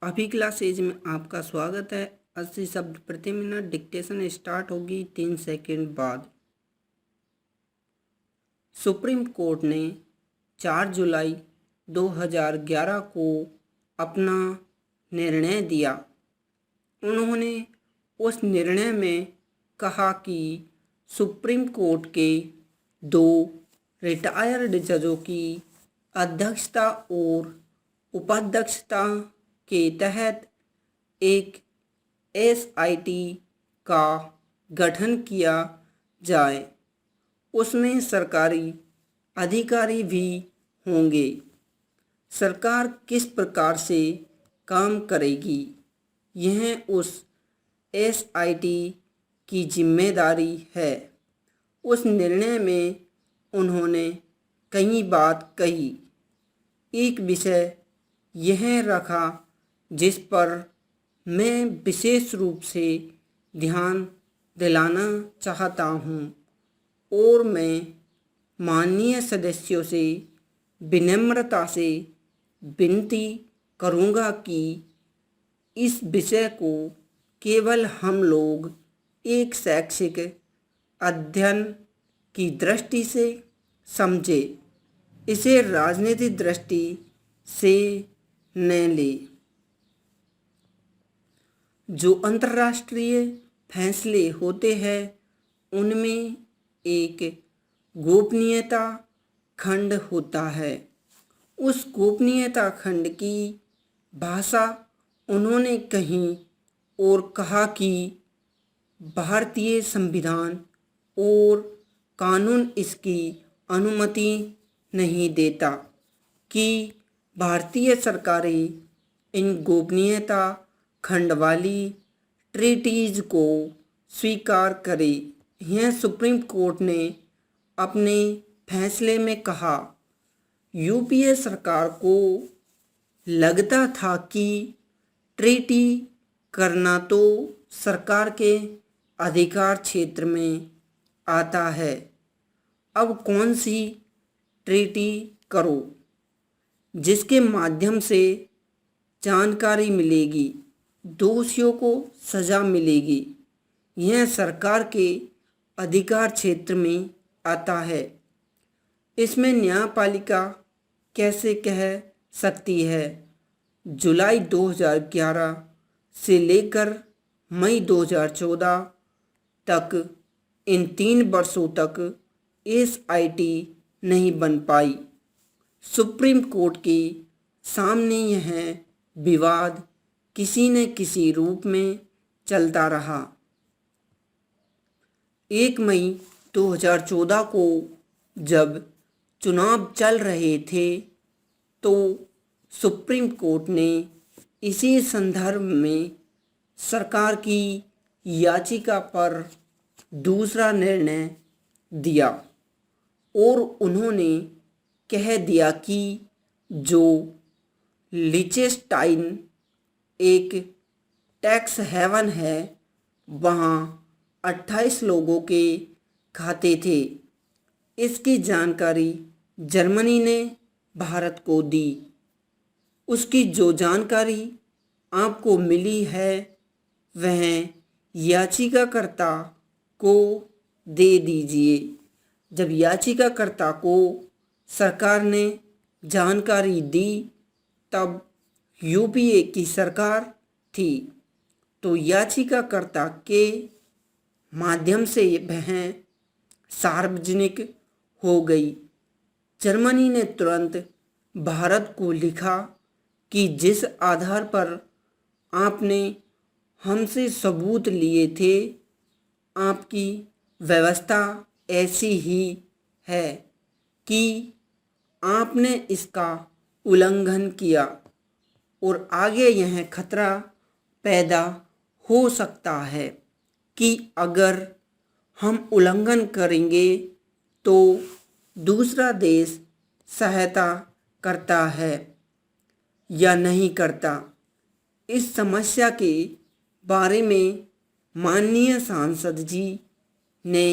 अभी क्लासेज में आपका स्वागत है। 80 शब्द प्रति मिनट। डिक्टेशन स्टार्ट होगी 3 सेकंड बाद। सुप्रीम कोर्ट ने 4 जुलाई 2011 को अपना निर्णय दिया। उन्होंने उस निर्णय में कहा कि सुप्रीम कोर्ट के 2 रिटायर्ड जजों की अध्यक्षता और उपाध्यक्षता के तहत एक एसआईटी का गठन किया जाए। उसमें सरकारी अधिकारी भी होंगे। सरकार किस प्रकार से काम करेगी, यह उस एसआईटी की जिम्मेदारी है। उस निर्णय में उन्होंने कई बात कही। एक विषय यह रखा जिस पर मैं विशेष रूप से ध्यान दिलाना चाहता हूँ और मैं माननीय सदस्यों से विनम्रता से विनती करूँगा कि इस विषय को केवल हम लोग एक शैक्षिक अध्ययन की दृष्टि से समझें, इसे राजनीतिक दृष्टि से न लें। जो अंतर्राष्ट्रीय फैसले होते हैं उनमें एक गोपनीयता खंड होता है। उस गोपनीयता खंड की भाषा उन्होंने कही और कहा कि भारतीय संविधान और कानून इसकी अनुमति नहीं देता कि भारतीय सरकारें इन गोपनीयता खंड वाली ट्रीटीज को स्वीकार करे। यह सुप्रीम कोर्ट ने अपने फैसले में कहा। यूपीए सरकार को लगता था कि ट्रीटी करना तो सरकार के अधिकार क्षेत्र में आता है। अब कौन सी ट्रीटी करो जिसके माध्यम से जानकारी मिलेगी, दोषियों को सज़ा मिलेगी, यह सरकार के अधिकार क्षेत्र में आता है। इसमें न्यायपालिका कैसे कह सकती है। जुलाई 2011 से लेकर मई 2014 तक इन 3 वर्षों तक एसआईटी नहीं बन पाई। सुप्रीम कोर्ट के सामने यह विवाद किसी न किसी रूप में चलता रहा। 1 मई 2014 को जब चुनाव चल रहे थे तो सुप्रीम कोर्ट ने इसी संदर्भ में सरकार की याचिका पर दूसरा निर्णय दिया और उन्होंने कह दिया कि जो लिechtenstein एक टैक्स हेवन है, वहाँ 28 लोगों के खाते थे। इसकी जानकारी जर्मनी ने भारत को दी। उसकी जो जानकारी आपको मिली है वह याचिकाकर्ता को दे दीजिए। जब याचिकाकर्ता को सरकार ने जानकारी दी तब यूपीए की सरकार थी, तो याचिकाकर्ता के माध्यम से वह सार्वजनिक हो गई। जर्मनी ने तुरंत भारत को लिखा कि जिस आधार पर आपने हमसे सबूत लिए थे, आपकी व्यवस्था ऐसी ही है कि आपने इसका उल्लंघन किया और आगे यह खतरा पैदा हो सकता है कि अगर हम उल्लंघन करेंगे तो दूसरा देश सहायता करता है या नहीं करता। इस समस्या के बारे में माननीय सांसद जी ने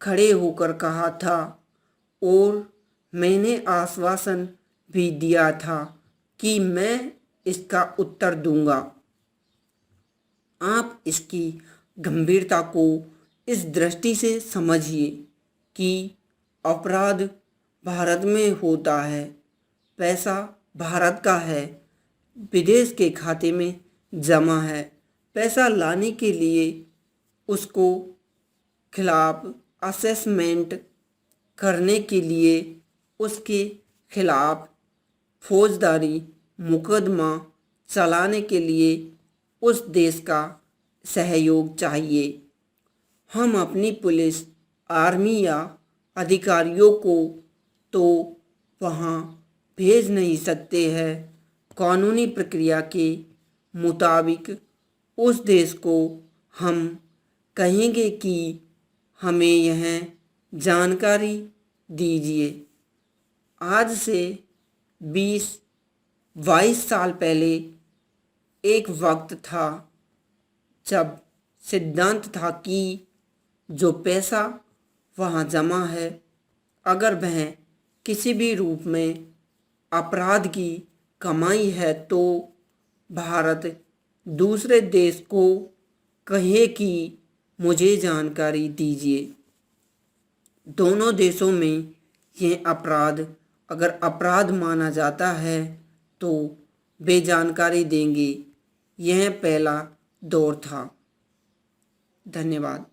खड़े होकर कहा था और मैंने आश्वासन भी दिया था कि मैं इसका उत्तर दूंगा। आप इसकी गंभीरता को इस दृष्टि से समझिए कि अपराध भारत में होता है, पैसा भारत का है, विदेश के खाते में जमा है। पैसा लाने के लिए उसको खिलाफ असेसमेंट करने के लिए उसके खिलाफ फौजदारी मुकदमा चलाने के लिए उस देश का सहयोग चाहिए। हम अपनी पुलिस, आर्मी या अधिकारियों को तो वहाँ भेज नहीं सकते हैं। कानूनी प्रक्रिया के मुताबिक उस देश को हम कहेंगे कि हमें यह जानकारी दीजिए। आज से 20-22 साल पहले एक वक्त था जब सिद्धांत था कि जो पैसा वहाँ जमा है, अगर वह किसी भी रूप में अपराध की कमाई है तो भारत दूसरे देश को कहे कि मुझे जानकारी दीजिए। दोनों देशों में यह अपराध अगर अपराध माना जाता है तो वे जानकारी देंगे। यह पहला दौर था। धन्यवाद।